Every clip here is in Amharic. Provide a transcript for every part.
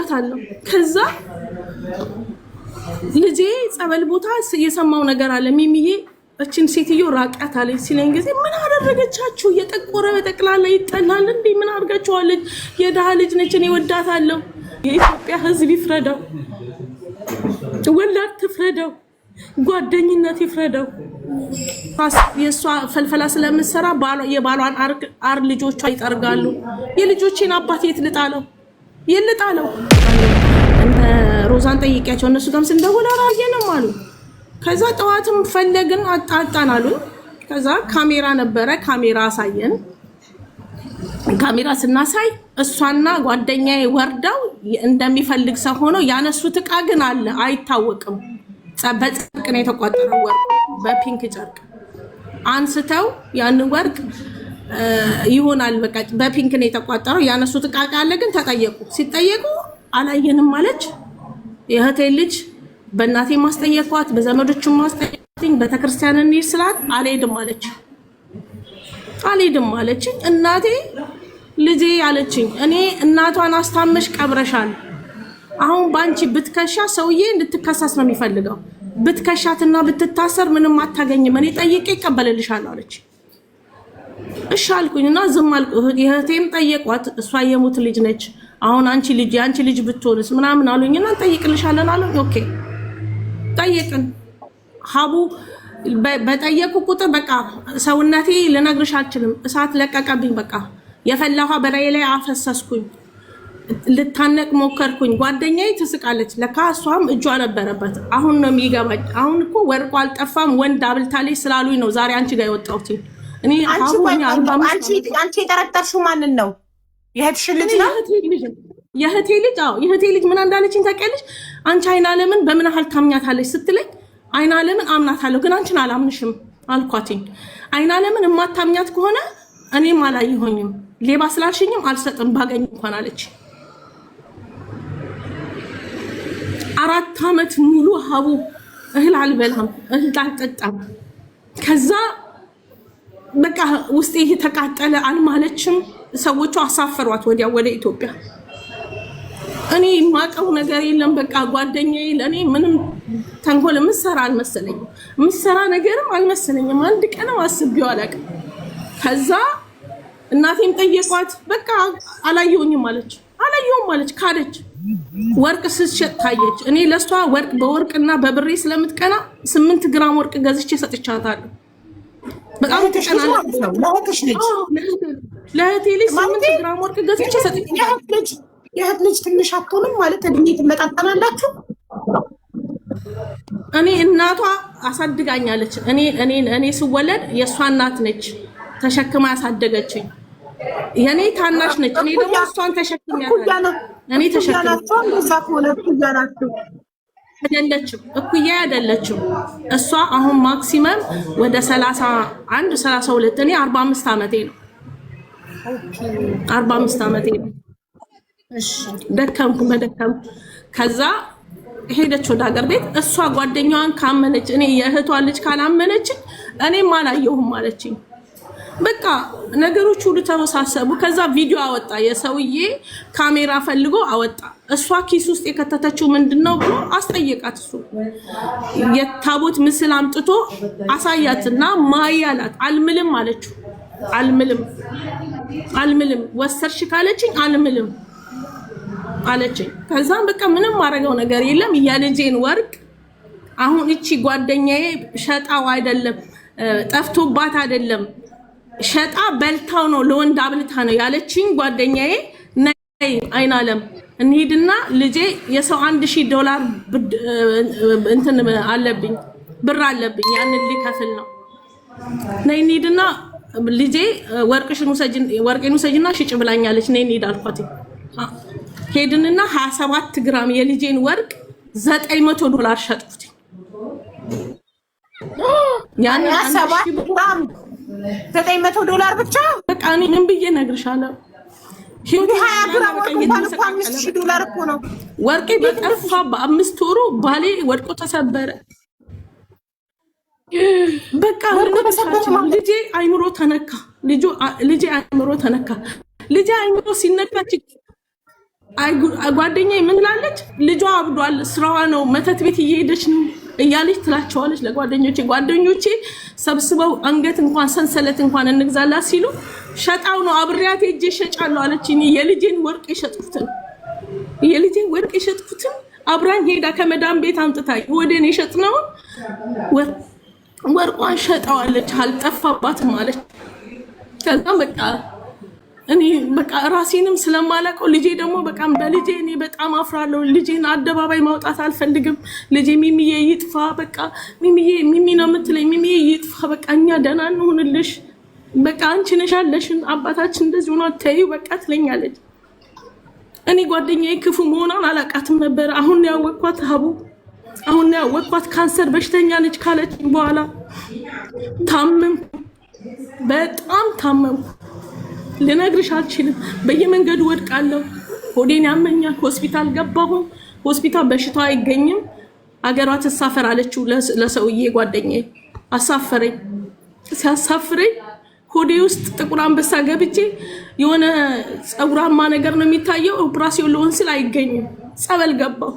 እወዳታለሁ። ከዛ ልጄ ጸበል ቦታ የሰማው ነገር አለ። ሚሚዬ እችን ሴትዮ ራቂያት አለች ሲለኝ ጊዜ ምን አደረገቻችሁ? የጠቆረ በጠቅላላ ይጠላል እንዴ? ምን አድርጋችኋለች? የድሃ ልጅ ነች፣ እኔ እወዳታለሁ። የኢትዮጵያ ሕዝብ ይፍረደው፣ ወላድ ትፍረደው፣ ጓደኝነት ይፍረደው። የእሷ ፈልፈላ ስለምትሰራ የባሏን አር ልጆቿ ይጠርጋሉ። የልጆቼን አባት የት ልጣለው? የልጣለው? ሮዛን ጠይቂያቸው፣ እነሱ ጋርም ስንደውል አላየንም አሉ። ከዛ ጠዋትም ፈለግን አጣጣን አሉ። ከዛ ካሜራ ነበረ፣ ካሜራ አሳየን። ካሜራ ስናሳይ እሷና ጓደኛዬ ወርደው እንደሚፈልግ ሰው ሆነው ያነሱት እቃ ግን አለ፣ አይታወቅም። በጨርቅ ነው የተቋጠረው ወርቅ፣ በፒንክ ጨርቅ አንስተው ያን ወርቅ ይሆናል በቃ በፒንክ ነው የተቋጠረው። ያነሱት እቃ አለ ግን ተጠየቁ። ሲጠየቁ አላየንም አለች። የእህቴ ልጅ በእናቴ ማስጠየቋት፣ በዘመዶቹ ማስጠየቋት፣ ቤተክርስቲያን እንሂድ ስላት አልሄድም አለች። አልሄድም አለችኝ። እናቴ ልጄ አለችኝ፣ እኔ እናቷን አስታመሽ ቀብረሻል። አሁን ባንቺ ብትከሻ ሰውዬ እንድትከሰስ ነው የሚፈልገው። ብትከሻትና ብትታሰር ምንም አታገኝም። እኔ ጠይቄ ይቀበልልሻለሁ አለች። እሺ አልኩኝና ዝም አልኩ። የእህቴም ጠየቋት፣ እሷ የሙት ልጅ ነች። አሁን አንቺ ልጅ ብትሆንስ ምናምን አሉኝና እንጠይቅልሻለን አሉኝ። ኦኬ ጠየቅን። ሀቡ በጠየቁ ቁጥር በቃ ሰውነቴ ልነግርሽ አልችልም፣ እሳት ለቀቀብኝ። በቃ የፈላ ውሃ በላዬ ላይ አፈሰስኩኝ። ልታነቅ ሞከርኩኝ። ጓደኛዬ ትስቃለች። ለካ እሷም እጇ ነበረበት። አሁን ነው የሚገባኝ። አሁን እኮ ወርቁ አልጠፋም ወንድ አብልታለች ስላሉኝ ነው ዛሬ አንቺ ጋር የወጣሁት። እኔ አንቺ የጠረጠርሽው ማንን ነው? የእህትሽ ልጅ ነው? የእህቴ ልጅ። አዎ የእህቴ ልጅ ምን እንዳለችኝ ታውቂያለሽ? አንቺ አይናለምን በምን ያህል ታምኛታለች ስትለኝ አይናለምን አምናታለሁ ግን አንቺን አላምንሽም አልኳትኝ። አይናለምን የማታምኛት ከሆነ እኔም አላየሆኝም፣ ሌባ ስላልሽኝም አልሰጥም ባገኝ እንኳን አለች። 4 ዓመት ሙሉ ሀቡ እህል አልበላም፣ እህል አልጠጣም። ከዛ በቃ ውስጤ እየተቃጠለ አልማለችም። ሰዎቹ አሳፈሯት ወዲያ ወደ ኢትዮጵያ። እኔ የማውቀው ነገር የለም። በቃ ጓደኛዬ ለእኔ ምንም ተንኮል የምትሰራ አልመሰለኝም፣ የምትሰራ ነገርም አልመሰለኝም። አንድ ቀንም አስቤው አላውቅም። ከዛ እናቴም ጠየቋት። በቃ አላየሁኝም አለች። አላየሁም አለች፣ ካደች። ወርቅ ስትሸጥ ታየች። እኔ ለሷ ወርቅ በወርቅና በብሬ ስለምትቀና 8 ግራም ወርቅ ገዝቼ ሰጥቻታለሁ። በጣም ተቀናለች። ለእህቴ ልጅ 8 ግራም ወርቅ ገዝቼ ሰጥቻታለሁ። የእህት ልጅ ትንሽ አትሆንም ማለት እድሜ ትመጣጠናላችሁ? እኔ እናቷ አሳድጋኛለች። እኔ ስወለድ የእሷ እናት ነች ተሸክማ ያሳደገችኝ። የኔ ታናሽ ነች። እኔ ደግሞ እሷን ተሸክሚያታለሁ። እኔ ተሸክሚያታለሁ። አይደለችም፣ እኩያ አይደለችም። እሷ አሁን ማክሲመም ወደ 31 32፣ እኔ 45 ዓመቴ ነው። 45 ዓመቴ ነው። እሺ ደከምኩ በደከምኩ። ከዛ ሄደች ወደ ሀገር ቤት። እሷ ጓደኛዋን ካመነች እኔ የእህቷ ልጅ ካላመነች እኔም አላየሁም አለችኝ። በቃ ነገሮች ሁሉ ተወሳሰቡ። ከዛ ቪዲዮ አወጣ፣ የሰውዬ ካሜራ ፈልጎ አወጣ። እሷ ኪስ ውስጥ የከተተችው ምንድነው ብሎ አስጠየቃት። እሱ የታቦት ምስል አምጥቶ አሳያትና ማያላት። አልምልም አለችው። አልምልም ወሰርሽ ካለችኝ አልምልም አለችኝ። ከዛም በቃ ምንም ማረገው ነገር የለም። የልጄን ወርቅ አሁን እቺ ጓደኛዬ ሸጣው አይደለም፣ ጠፍቶባት አይደለም፣ ሸጣ በልታው ነው፣ ለወንድ አብልታ ነው ያለችኝ ጓደኛዬ። ነይ አይናለም እንሂድና ልጄ የሰው $1000 እንትን አለብኝ፣ ብር አለብኝ፣ ያንን ሊከፍል ነው። ነይ እንሂድና ልጄ ወርቅሽን ውሰጂና ሽጭ ብላኛለች። ነይ እንሂድ አልኳት። ሄድንና 27 ግራም የልጄን ወርቅ $900 ሸጥኩት። ያን 7 ግራም $900 ብቻ። በቃ እኔ ምን ብዬ እነግርሻለሁ? ሂውት 20 ግራም $5000 እኮ ነው። ወርቄ በጠፋ በ5 ወሩ ባሌ ወድቆ ተሰበረ። በቃ ልጄ አይምሮ ተነካ። ልጄ አይምሮ ተነካ። ልጄ አይምሮ ሲነካ ጓደኛዬ ምን ትላለች? ልጇ አብዷል፣ ስራዋ ነው፣ መተት ቤት እየሄደች ነው እያለች ትላቸዋለች ጓደኞቼ ሰብስበው አንገት እንኳን ሰንሰለት እንኳን እንግዛላት ሲሉ ሸጣው ነው አብሬያት ሄጄ ሸጫለሁ አለችኝ። የልጄን ወርቅ የሸጥኩትን አብራኝ ሄዳ ከመዳም ቤት አምጥታ ወደኔ የሸጥነው ወርቋን ሸጣዋለች፣ አልጠፋባትም አለች። ከዛ በቃ እኔ በቃ ራሴንም ስለማላውቀው ልጄ ደግሞ በቃ በልጄ እኔ በጣም አፍራለሁ። ልጄን አደባባይ ማውጣት አልፈልግም። ልጄ ሚሚዬ ይጥፋ፣ በቃ ሚሚ ነው የምትለኝ፣ ሚሚዬ ይጥፋ፣ በቃ እኛ ደህና እንሁንልሽ፣ በቃ አንቺ ነሽ ያለሽን፣ አባታችን እንደዚህ ሆኖ ተይው በቃ ትለኛለች። እኔ ጓደኛዬ ክፉ መሆኗን አላውቃትም ነበር። አሁን ያወቅኳት አሁን ያወቅኳት ካንሰር በሽተኛ ነች ካለችኝ በኋላ ታመምኩ፣ በጣም ታመምኩ። ልነግርሽ አልችልም። በየመንገዱ ወድቃለሁ፣ ሆዴን ያመኛል። ሆስፒታል ገባሁ። ሆስፒታል በሽታው አይገኝም፣ አገሯ ተሳፈር አለችው ለሰውዬ ጓደኛዬ። አሳፈረኝ። ሲያሳፍረኝ ሆዴ ውስጥ ጥቁር አንበሳ ገብቼ የሆነ ፀጉራማ ነገር ነው የሚታየው። ኦፕራሲዮን ልሆን ስል አይገኝም። ጸበል ገባሁ።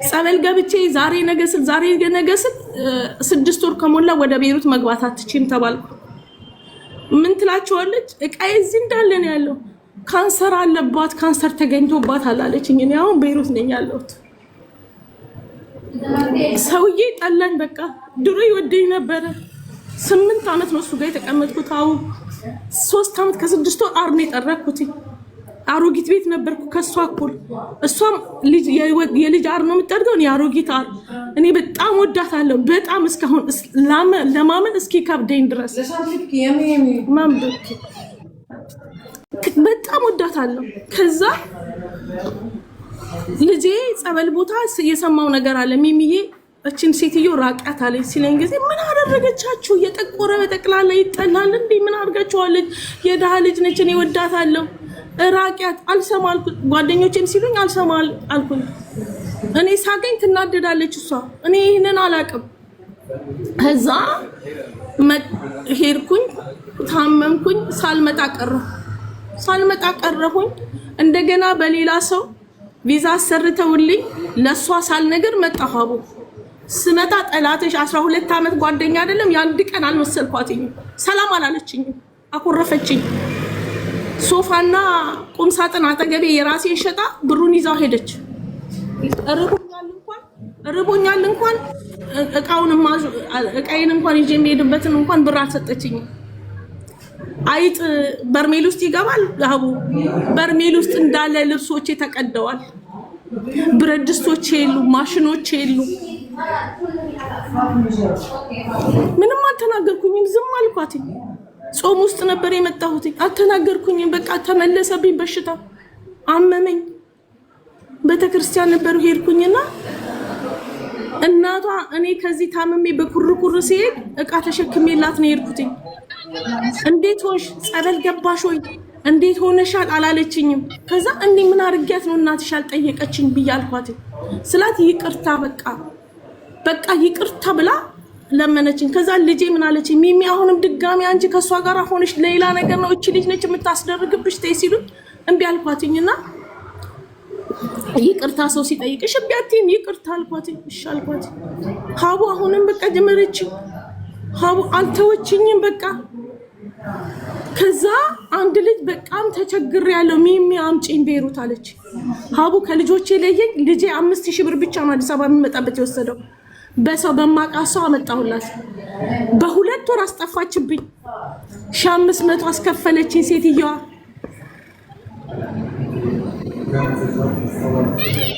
ጸበል ገብቼ ዛሬ ነገ ስል 6 ወር ከሞላ ወደ ቤሩት መግባት አትችይም ተባልኩ። ምን ትላቸዋለች? እቃዬ እዚህ እንዳለ ነው ያለው። ካንሰር አለባት፣ ካንሰር ተገኝቶባታል አለችኝ። እኔ አሁን ቤሩት ነኝ ያለሁት። ሰውዬ ጠላኝ። በቃ ድሮ ይወደኝ ነበረ። 8 ዓመት ነው እሱ ጋር የተቀመጥኩት። አሁን 3 ዓመት ከ6 ወር አርኔ ጠረኩት። አሮጊት ቤት ነበርኩ ከሷ እኩል። እሷም የልጅ አር ነው የምትጠርገው፣ እኔ አሮጊት አር። እኔ በጣም ወዳታለሁ፣ በጣም እስካሁን ለማመን እስኪ ከብደኝ ድረስ በጣም ወዳታለሁ። ከዛ ልጄ ጸበል ቦታ የሰማው ነገር አለ። ሚሚዬ እችን ሴትዮ ራቂያት አለች ሲለኝ ጊዜ ምን አደረገቻችሁ? የጠቆረ በጠቅላላ ይጠላል እንዴ? ምን አድርጋችኋለች? የድሃ ልጅ ነች፣ እኔ ወዳታለሁ፣ ራቂያት። አልሰማ አልኩት። ጓደኞቼም ሲሉኝ አልሰማ አልኩኝ። እኔ ሳገኝ ትናደዳለች እሷ። እኔ ይህንን አላውቅም። ከዛ ሄድኩኝ፣ ታመምኩኝ፣ ሳልመጣ ቀረሁኝ። እንደገና በሌላ ሰው ቪዛ አሰርተውልኝ ለሷ ሳልነገር መጣሁ። አቡ ስመጣ ጠላትሽ 12 ዓመት ጓደኛ አይደለም የአንድ ቀን አልመሰልኳትኝም። ሰላም አላለችኝም፣ አኮረፈችኝ። ሶፋና ቁም ሳጥን አጠገቤ የራሴን ሸጣ ብሩን ይዛው ሄደች። ርቦኛል እንኳን እቃዬን እንኳን ይዤ የሚሄድበትን እንኳን ብር አልሰጠችኝም። አይጥ በርሜል ውስጥ ይገባል። አቡ በርሜል ውስጥ እንዳለ ልብሶቼ ተቀደዋል። ብረት ድስቶቼ የሉ፣ ማሽኖቼ የሉ። ምንም አልተናገርኩኝም፣ ዝም አልኳት። ጾም ውስጥ ነበር የመጣሁት፣ አልተናገርኩኝም። በቃ ተመለሰብኝ፣ በሽታ አመመኝ። ቤተክርስቲያን ነበር ሄድኩኝና እናቷ እኔ ከዚህ ታመሜ በኩርኩር ሲሄድ እቃ ተሸክሜላት ነው የሄድኩትኝ። እንዴት ሆንሽ? ጸበል ገባሽ ወይ? እንዴት ሆነሻል አላለችኝም። ከዛ እንዴ ምን አርጊያት ነው እናትሽ አልጠየቀችኝ ብያልኳት ስላት ይቅርታ በቃ ይቅርታ ብላ ለመነችኝ። ከዛ ልጄ ምን አለችኝ? ሚሚ አሁንም ድጋሚ አንቺ ከሷ ጋር ሆነሽ ሌላ ነገር ነው እቺ ልጅ ነች የምታስደርግብሽ ተይ ሲሉኝ እምቢ አልኳትኝና ይቅርታ ሰው ሲጠይቅሽ እምቢ አትይም ይቅርታ አልኳትኝ። እሺ አልኳት። ሀቡ አሁንም በቃ ጀመረችኝ። ሀቡ አልተወችኝም በቃ። ከዛ አንድ ልጅ በጣም ተቸግሬያለሁ ሚሚ አምጪኝ ቤሩት አለች። ሀቡ ከልጆቼ ለየኝ። ልጄ 5000 ብር ብቻ ነው አዲስ አበባ የሚመጣበት የወሰደው። በሰው በማቃሰው አመጣሁላት። በ2 ወር አስጠፋችብኝ። 1500 አስከፈለችኝ ሴትየዋ።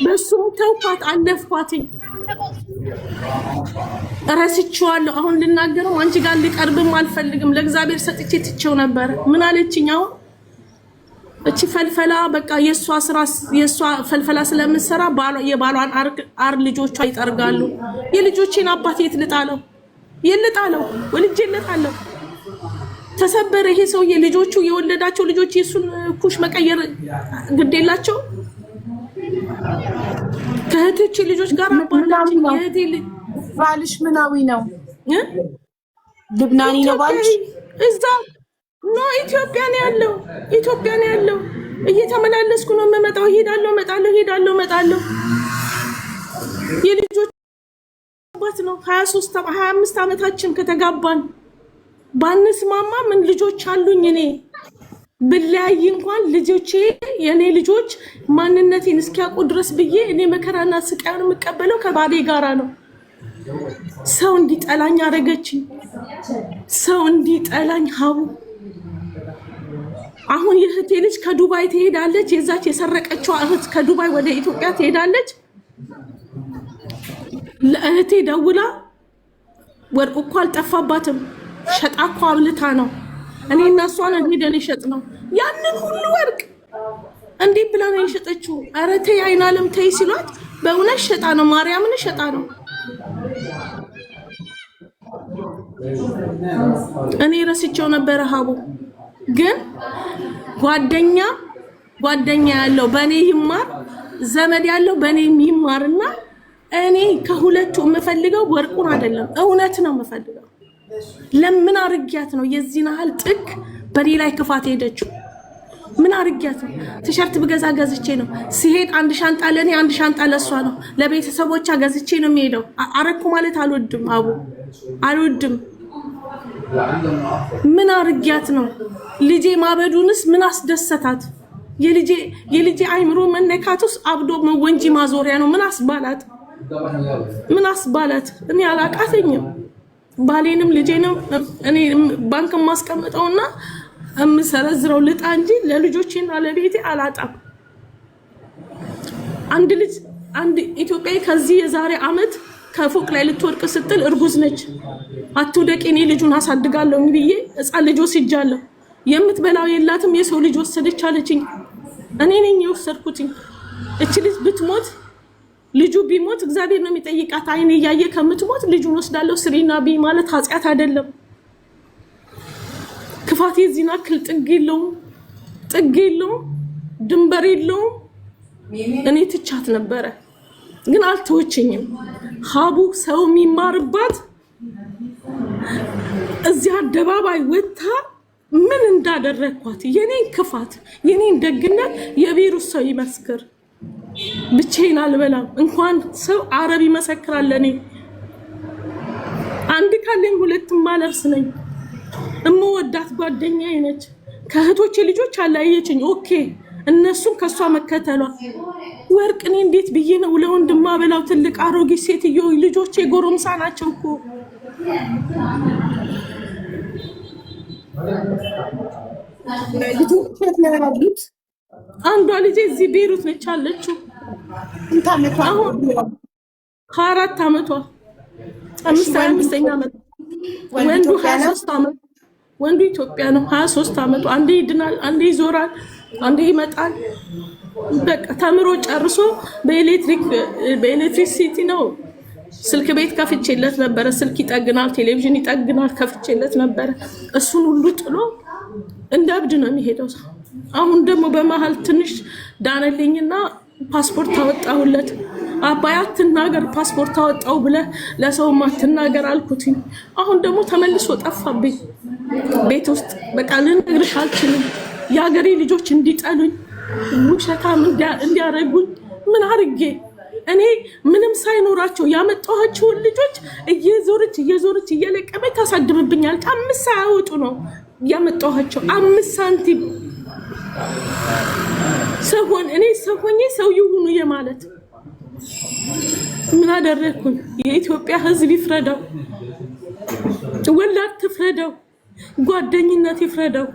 በሱም ተውኳት፣ አለፍኳትኝ፣ ረስቼዋለሁ። አሁን ልናገረው አንቺ ጋር ሊቀርብም አልፈልግም። ለእግዚአብሔር ሰጥቼ ትቼው ነበር። ምን አለችኝ? አሁን እቺ ፈልፈላ በቃ የሷ ስራ የሷ ፈልፈላ ስለምትሰራ የባሏን አር ልጆቿ ይጠርጋሉ። የልጆቼን አባት የት ልጣለው? ወልጄ ልጣለው። ተሰበረ ይሄ ሰውዬ። ልጆቹ የወለዳቸው ልጆች የሱን ኩሽ መቀየር ግዴላቸው። ከእህቶቼ ልጆች ጋር አባላችን የእህቴ ልጅ ባልሽ ምናዊ ነው? ልብናኒ ነው ባልሽ? እዛ ነው ኢትዮጵያ ነው ያለው። እየተመላለስኩ ነው የምመጣው። ሄዳለሁ። የልጆች አባት ነው። 25 ዓመታችን ከተጋባን ባንስማማ ምን ልጆች አሉኝ እኔ ብለያይ እንኳን ልጆቼ የኔ ልጆች ማንነቴን እስኪያውቁ ድረስ ብዬ እኔ መከራና ስቃዩን የምቀበለው ከባሌ ጋራ ነው። ሰው እንዲጠላኝ አደረገችኝ። ሰው እንዲጠላኝ ሀቡ አሁን የእህቴ ልጅ ከዱባይ ትሄዳለች። የዛች የሰረቀችው እህት ከዱባይ ወደ ኢትዮጵያ ትሄዳለች። ለእህቴ ደውላ ወርቅ እኮ አልጠፋባትም ሸጣ እኮ አብልታ ነው እኔ እና እሷን ሄደን ይሸጥ ነው ያንን ሁሉ ወርቅ እንዴ ብላ ነው የሸጠችው። ኧረ ተይ አይናለም ተይ ሲሏት በእውነት ሸጣ ነው ማርያምን ሸጣ ነው። እኔ ረስቼው ነበረ ሀቡ ግን ጓደኛ ያለው በኔ ይማር ዘመድ ያለው በኔ ይማርና እኔ ከሁለቱ የምፈልገው ወርቁን አይደለም እውነት ነው የምፈልገው። ለምን አርጊያት ነው የዚህን ያህል ጥግ በኔ ላይ ክፋት ሄደችው? ምን አርጊያት ነው? ቲሸርት ብገዛ ገዝቼ ነው ሲሄድ አንድ ሻንጣ ለኔ አንድ ሻንጣ ለሷ ነው ለቤተሰቦቿ ገዝቼ ነው የሚሄደው። አረኩ ማለት አልወድም አቡ አልወድም። ምን አርጊያት ነው? ልጄ ማበዱንስ ምን አስደሰታት? የልጄ አይምሮ መነካቱስ አብዶ ወንጂ ማዞሪያ ነው። ምን አስባላት? እኔ አላቃተኝም። ባሌንም ልጄንም እኔ ባንክ ማስቀምጠውና እምሰረዝረው ልጣ እንጂ ለልጆቼና ለቤቴ አላጣም። አንድ ኢትዮጵያዊ ከዚህ የዛሬ አመት ከፎቅ ላይ ልትወርቅ ስትል እርጉዝ ነች። አትውደቂ እኔ ልጁን አሳድጋለሁ ብዬ ሕፃን ልጅ ወስጃለሁ። የምትበላው የላትም የሰው ልጅ ወሰደች አለችኝ። እኔ ነኝ የወሰድኩትኝ። እቺ ልጅ ብትሞት ልጁ ቢሞት እግዚአብሔር ነው የሚጠይቃት። አይኔ እያየ ከምትሞት ልጁን ወስዳለሁ ስሪና ቢ ማለት ኃጢአት አይደለም። ክፋት የዚህን ያክል ጥግ የለውም ድንበር የለውም። እኔ ትቻት ነበረ ግን አልተወችኝም። ሀቡ ሰው የሚማርባት እዚህ አደባባይ ወጥታ ምን እንዳደረኳት የኔን ክፋት የኔን ደግነት የቤሩት ሰው ይመስክር። ብቻዬን አልበላም እንኳን ሰው አረብ ይመሰክራል። እኔ አንድ ካለኝ ሁለትም ማለርስ ነኝ። እምወዳት ጓደኛዬ ነች። ከእህቶቼ ልጆች አላየችኝ። ኦኬ እነሱም ከሷ መከተሏ ወርቅ እኔ እንዴት ብዬ ነው ለወንድማ በላው? ትልቅ አሮጊት ሴትዮ ልጆቼ ጎረምሳ ናቸው እኮ። አንዷ ልጄ እዚህ ቤሩት ነች አለችው። አሁን 4 ዓመቷ 5ኛ ዓመት ወንዱ 23 ዓመት ወንዱ ኢትዮጵያ ነው 23 ዓመቱ። አንዴ ይድናል፣ አንዴ ይዞራል፣ አንዴ ይመጣል። በቃ ተምሮ ጨርሶ በኤሌክትሪሲቲ ነው። ስልክ ቤት ከፍቼለት ነበረ። ስልክ ይጠግናል፣ ቴሌቪዥን ይጠግናል። ከፍቼለት ነበረ። እሱን ሁሉ ጥሎ እንደ እብድ ነው የሚሄደው። አሁን ደግሞ በመሀል ትንሽ ዳነልኝና ፓስፖርት አወጣሁለት። አባይ አትናገር ፓስፖርት አወጣው ብለህ ለሰውም አትናገር አልኩትኝ። አሁን ደግሞ ተመልሶ ጠፋብኝ ቤት ውስጥ። በቃ ልነግርሽ አልችልም። የሀገሬ ልጆች እንዲጠሉኝ ውሸታም እንዲያረጉኝ ምን አርጌ እኔ ምንም ሳይኖራቸው ያመጣኋቸውን ልጆች እየዞረች እየለቀመች ታሳድብብኛለች። 5 ሳያወጡ ነው ያመጣኋቸው 5 ሳንቲም። እኔ ሰው ሆኜ ሰው ይሁኑ የማለት ምን አደረኩኝ? የኢትዮጵያ ሕዝብ ይፍረደው፣ ወላድ ትፍረደው፣ ጓደኝነት ይፍረደው።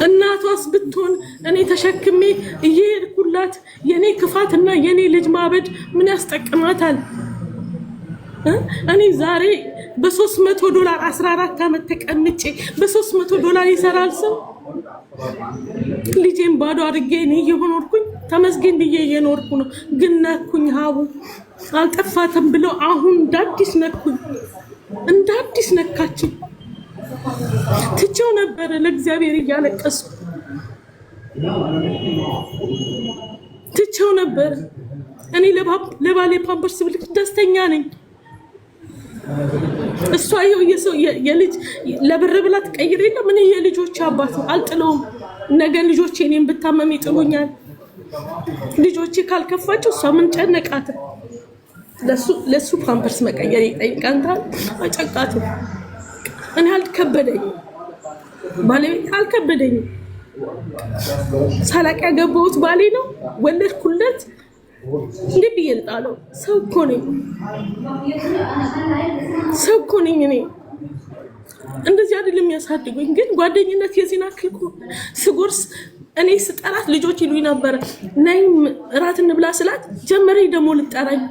እናቷስ ብትሆን እኔ ተሸክሜ እየሄድኩላት የኔ ክፋትና የኔ ልጅ ማበድ ምን ያስጠቅማታል? እኔ ዛሬ $300 14 ዓመት ተቀምጬ $300 ይሰራል ሰው? ልጄን ባዶ አድርጌ እኔ እየኖርኩኝ ተመስገን ብዬ እየኖርኩ ነው። ግን ነኩኝ ሀቡ አልጠፋትም ብለው አሁን እንዳዲስ ነኩኝ፣ እንዳዲስ ነካችኝ። ትቼው ነበረ ለእግዚአብሔር እያለቀስኩ ትቼው ነበረ። እኔ ለባሌ ፓምፐርስ ብልክ ደስተኛ ነኝ። እሷ የሰው የልጅ ለብር ብላ ትቀይር የለም። እኔ የልጆች አባት አልጥለውም። ነገ ልጆቼ እኔን ብታመም ይጥሉኛል። ልጆቼ ካልከፋቸው እሷ ምን ጨነቃት? ለሱ ፓምፐርስ መቀየር ይጠይቃንታል። አጨቃቱ እኔ አልከበደኝ፣ ባለቤት አልከበደኝ። ሳላቅ ያገባሁት ባሌ ነው፣ ወለድኩለት። እንዴ ብዬ ልጣለው? ሰው እኮ ነኝ፣ ሰው እኮ ነኝ እኔ። እንደዚህ አይደለም የሚያሳድጉኝ። ግን ጓደኝነት የዚህን አክል ስጎርስ እኔ ስጠራት ልጆች ይሉኝ ነበረ ነይ እራት እንብላ ስላት ጀመረኝ ደግሞ ልጠራኝ።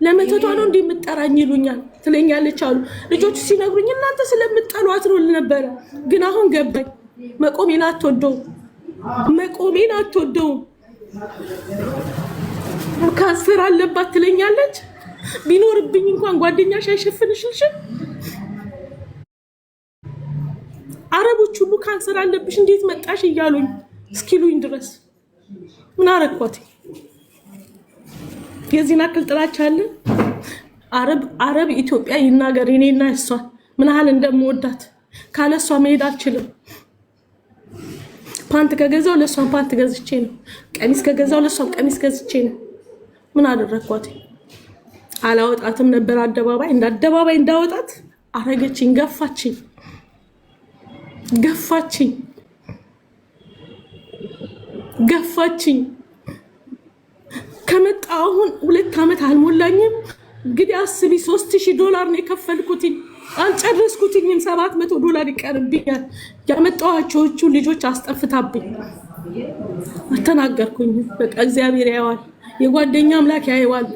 ለመተቷ ነው እንዴ የምጠራኝ ይሉኛል ትለኛለች አሉ ልጆቹ ሲነግሩኝ። እናንተ ስለምጠሏት ነው ነበረ። ግን አሁን ገባኝ። መቆሜን አትወደውም፣ መቆሜን አትወደውም። ካንሰር አለባት ትለኛለች። ቢኖርብኝ እንኳን ጓደኛሽ አይሸፍንሽልሽም። አረቦች ሁሉ ካንሰር አለብሽ እንዴት መጣሽ እያሉኝ እስኪሉኝ ድረስ ምን አረኳት? የዚህን አክል ጥላቻ አለ? አረብ ኢትዮጵያ ይናገር እኔና እሷ ምን ያህል እንደምወዳት። ካለ እሷ መሄድ አልችልም። ፓንት ከገዛው ለሷን ፓንት ገዝቼ ነው። ቀሚስ ከገዛው ለሷን ቀሚስ ገዝቼ ነው። ምን አደረኳት? አላወጣትም ነበር አደባባይ እንዳወጣት አረገችኝ። ገፋችኝ። ከመጣ አሁን 2 ዓመት አልሞላኝም። እንግዲህ አስቢ $3000 ነው የከፈልኩትኝ። አልጨረስኩትኝም። $700 ይቀርብኛል። ያመጣኋቸውቹ ልጆች አስጠፍታብኝ። አተናገርኩኝ። በቃ እግዚአብሔር ያየዋል፣ የጓደኛ አምላክ ያየዋል፣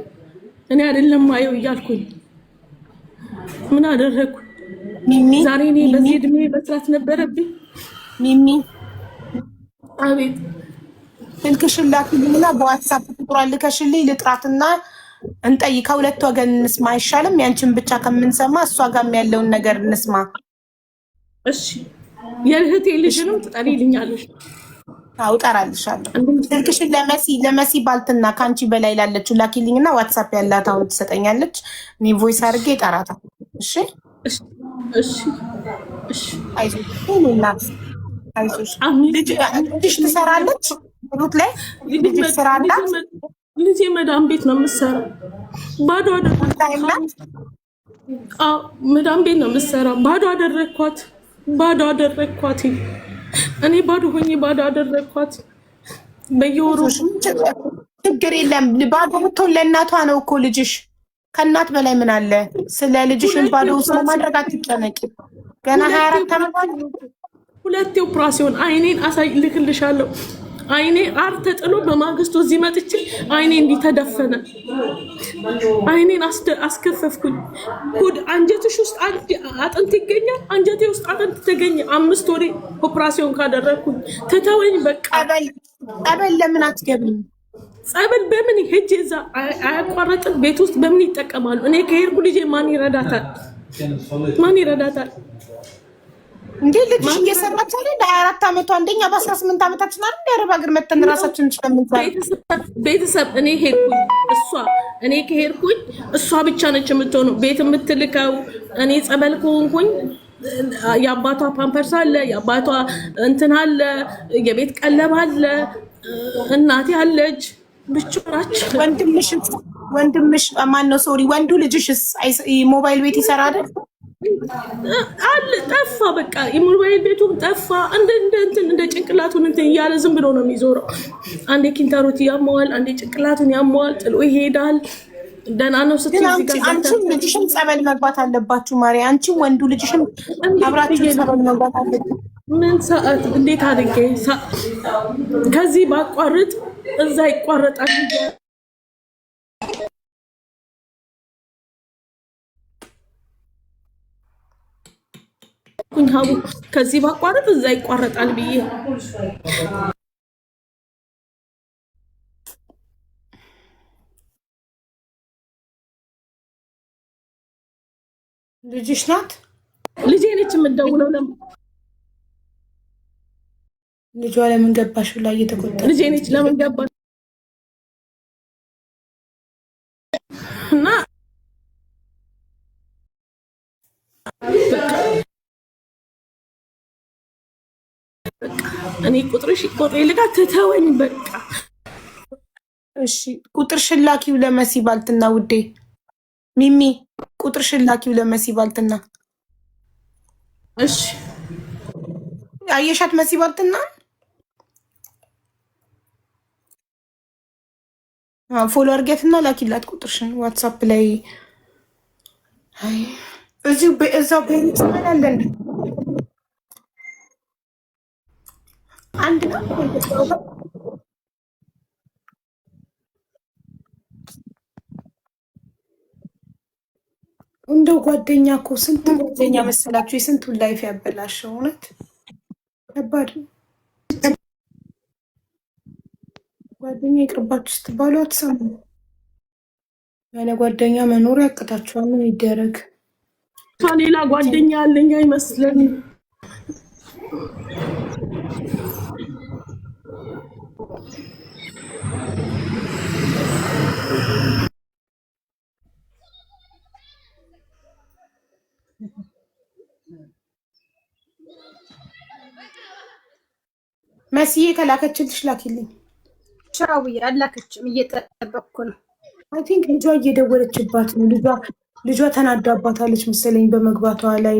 እኔ አይደለም ማየው እያልኩኝ ምን አደረኩ? ዛሬ እኔ በዚህ እድሜ መስራት ነበረብኝ። ሚሚ አቤት። ስልክሽን ላኪልኝና በዋትስአፕ ቁጥሯን ልከሽልኝ ልጥራትና እንጠይቅ። ከሁለት ወገን እንስማ አይሻልም? ያንቺን ብቻ ከምንሰማ እሷ ጋርም ያለውን ነገር እንስማ። እሺ የእህቴ ልጅንም ትጠሪልኛለሽ? አው እጠራልሻለሁ። ስልክሽን ለመሲ ባልትና ካንቺ በላይ ላለችው ላኪልኝና ዋትስአፕ ያላት አሁን ትሰጠኛለች። እኔ ቮይስ አድርጌ እጠራታለሁ። እሺ ልጅሽ ትሰራለች? ሩት ላይ ልጅሽ ስራ አላት? ልጄ መዳም ቤት ነው የምትሰራው። ባዶ አደረኳት። መዳም ቤት ነው የምትሰራው። ባዶ አደረኳት። እኔ ባዶ ሆኜ ባዶ አደረኳት። በየወሩ ችግር የለም። ባዶ ብትሆን ለእናቷ ነው እኮ ልጅሽ። ከእናት በላይ ምን አለ? ስለ ልጅሽን ባዶ ውስጥ ማድረግ አትጨነቂ። ገና 24 ዓመት። 2 ኦፕራሲዮን አይኔን ልክልሻለሁ። አይኔ አር ተጥሎ በማግስቱ እዚህ መጥቼ አይኔ እንዲተደፈነ አይኔን አስከፈፍኩኝ። ጉድ አንጀትሽ ውስጥ አጥንት ይገኛል። አንጀቴ ውስጥ አጥንት ተገኘ። 5 ወሬ ኦፕራሲዮን ካደረኩኝ ተተወኝ በቃ። ጸበል ለምን አትገቢም? ጸበል በምን ሄጄ እዛ አያቋረጥም። ቤት ውስጥ በምን ይጠቀማሉ? እኔ ከሄድኩ ልጄ ማን ይረዳታል? እንዴ ልጅሽ እየሰራች አይደል? ለ24 ዓመቷ አንደኛ በ18 ዓመታችን አይደል ያረብ ሀገር መተን ራሳችንን ስለምንሰራ ቤተሰብ እኔ ከሄድኩኝ እሷ ብቻ ነች የምትሆነው ቤት የምትልከው። እኔ ጸበል ከሆንኩኝ የአባቷ ፓምፐርስ አለ፣ የአባቷ እንትን አለ፣ የቤት ቀለብ አለ፣ እናቴ አለች። ብቻ ናቸው። ወንድምሽ ማን ነው? ሶሪ ወንዱ ልጅሽስ ሞባይል ቤት ይሰራ አይደል? አለ ጠፋ። በቃ የሞባይል ቤቱ ጠፋ። እንደ ጭንቅላቱን እንትን እያለ ዝም ብሎ ነው የሚዞረው። አንዴ ኪንታሮት ያመዋል፣ አንዴ ጭንቅላቱን ያመዋል፣ ጥሎ ይሄዳል። ደህና ነው ስትይ አንቺም ልጅሽም ጸበል መግባት አለባችሁ ማሪ። አንቺም ወንዱ ልጅሽም አብራችሁ ጸበል መግባት አለባችሁ። ምን ሰዓት እንዴት አድርጌ ከዚህ ባቋርጥ እዛ ይቋረጣል። ሀቡ ከዚህ ባቋርጥ እዛ ይቋረጣል ብዬ ልጅሽ ናት? ልጄ ነች የምትደውለው። ልጇ ለምን ገባሽ ብላ እየተቆጣ ልጄ ነች ለምን ገባሽ እና እኔ ቁጥርሽ ልጋ ትተወኝ በቃ። እሺ ቁጥርሽን ላኪው ለመሲ ባልትና ውዴ ሚሚ ቁጥርሽን ላኪው ለመሲ ባልትና። እሺ አየሻት መሲ ባልትና ፎሎ አድርጊያትና ላኪላት ቁጥርሽን ዋትስአፕ ላይ። አይ እዛው ቤት እንሰራለን አንድ ነው። እንደው ጓደኛ እኮ ስንት ጓደኛ መሰላችሁ የስንቱን ላይፍ ያበላሸው። እውነት ከባድ ነው። ጓደኛ ይቅርባችሁ ስትባሉ አትሰሙ። ያለ ጓደኛ መኖር ያቅታችኋል። ምን ይደረግ? ሌላ ጓደኛ ያለኝ አይመስለኝም። መስዬ ከላከችልሽ ላኪልኝ። ቻው አላከችም፣ እየጠበቅኩ ነው። አይ ቲንክ ልጇ እየደወለችባት ነው። ልጇ ተናዳባታለች መሰለኝ በመግባቷ ላይ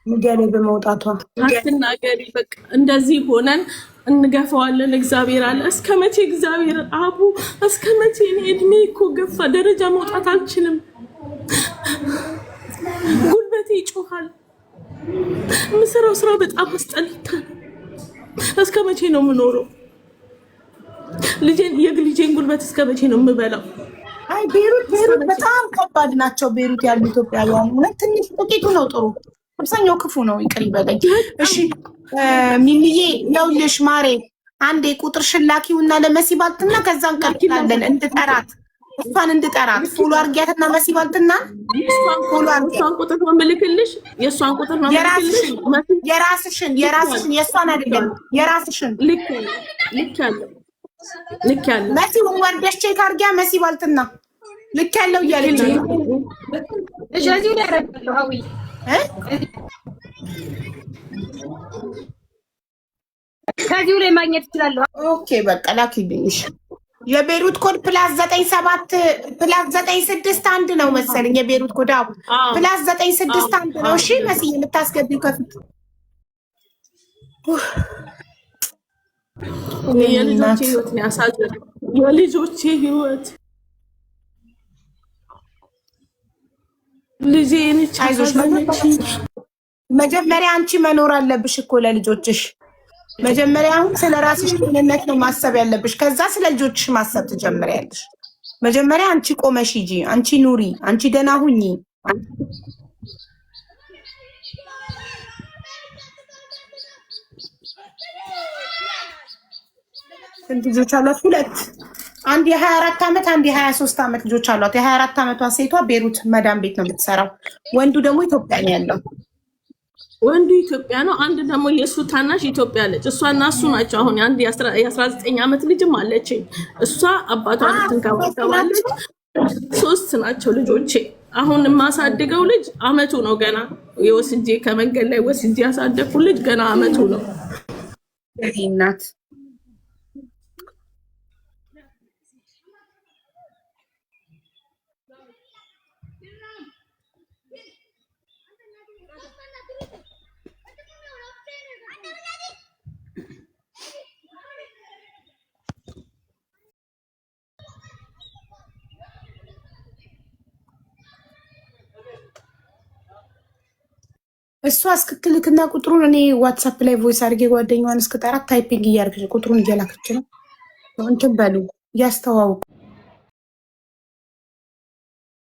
ሚዲያ ላይ በመውጣቷ። አትናገሪ በቃ። እንደዚህ ሆነን እንገፋዋለን። እግዚአብሔር አለ። እስከ መቼ እግዚአብሔር አቡ፣ እስከ መቼ? እኔ እድሜ እኮ ገፋ፣ ደረጃ መውጣት አልችልም። ጉልበቴ ይጮሃል። የምሰራው ስራ በጣም አስጠልቷል። እስከ መቼ ነው የምኖረው? የልጄን ጉልበት እስከ መቼ ነው የምበላው? አይ ቤሩት በጣም ከባድ ናቸው። ቤሩት ያሉ ኢትዮጵያውያን ትንሽ ጥቂቱ ነው ጥሩ፣ አብዛኛው ክፉ ነው። ይቅር ይበለኝ። እሺ ሚሚዬ ይኸውልሽ ማሬ አንዴ ቁጥርሽን ላኪውና ለመሲ ባልትና ከዛ እንቀጥላለን። እሷን እንድጠራት ፎሎ አድርጊያትና መሲ ባልትና ፎሎ አድርጊያት። የእሷን ቁጥር ነው የምልክልሽ። የእሷን ቁጥር ነው የምልክልሽ። የራስሽን የእሷን አይደለም የራስሽን ልክ ያለው መሲ ወርደሽ ቼክ አድርጊያ። መሲ ባልትና ልክ ያለው እያለች እዚሁ ላይ አደርጋለሁ። አዊ ከዚሁ ላይ ማግኘት እችላለሁ። ኦኬ በቃ ላኪልኝ። እሺ የቤሩት ኮድ +97 +961 ነው መሰለኝ። የቤሩት ኮድ +961 ነው። እሺ መሲ የምታስገቢው ከፊት የልጆቼ ህይወት ነው ያሳዘነው። የልጆቼ ህይወት ልጄ ነች። መጀመሪያ አንቺ መኖር አለብሽ እኮ ለልጆችሽ። መጀመሪያ አሁን ስለ ራስሽ ጤንነት ነው ማሰብ ያለብሽ። ከዛ ስለ ልጆችሽ ማሰብ ትጀምሪያለሽ። መጀመሪያ አንቺ ቆመሽ ሂጂ፣ አንቺ ኑሪ፣ አንቺ ደህና ሁኚ። ስንት ልጆች አሏት? 2። አንድ የ24 ዓመት አንድ የ23 ዓመት ልጆች አሏት። የ24 ዓመቷ ሴቷ ቤሩት መዳም ቤት ነው የምትሰራው። ወንዱ ደግሞ ኢትዮጵያ ነው ያለው። ወንዱ ኢትዮጵያ ነው። አንድ ደግሞ የእሱ ታናሽ ኢትዮጵያ አለች። እሷና እሱ ናቸው። አሁን አንድ የ19 ዓመት ልጅም አለችኝ። እሷ አባቷን ትንከባከባለች። 3 ናቸው ልጆቼ። አሁን የማሳድገው ልጅ አመቱ ነው ገና። የወስጄ ከመንገድ ላይ ወስጄ ያሳደግኩ ልጅ ገና አመቱ ነው። እናት እሷ እስክትልክና ቁጥሩን እኔ ዋትሳፕ ላይ ቮይስ አድርጌ ጓደኛዋን እስክጠራት ታይፒንግ እያደረገች ቁጥሩን እየላከች ነው። እንትን በሉ እያስተዋውቁ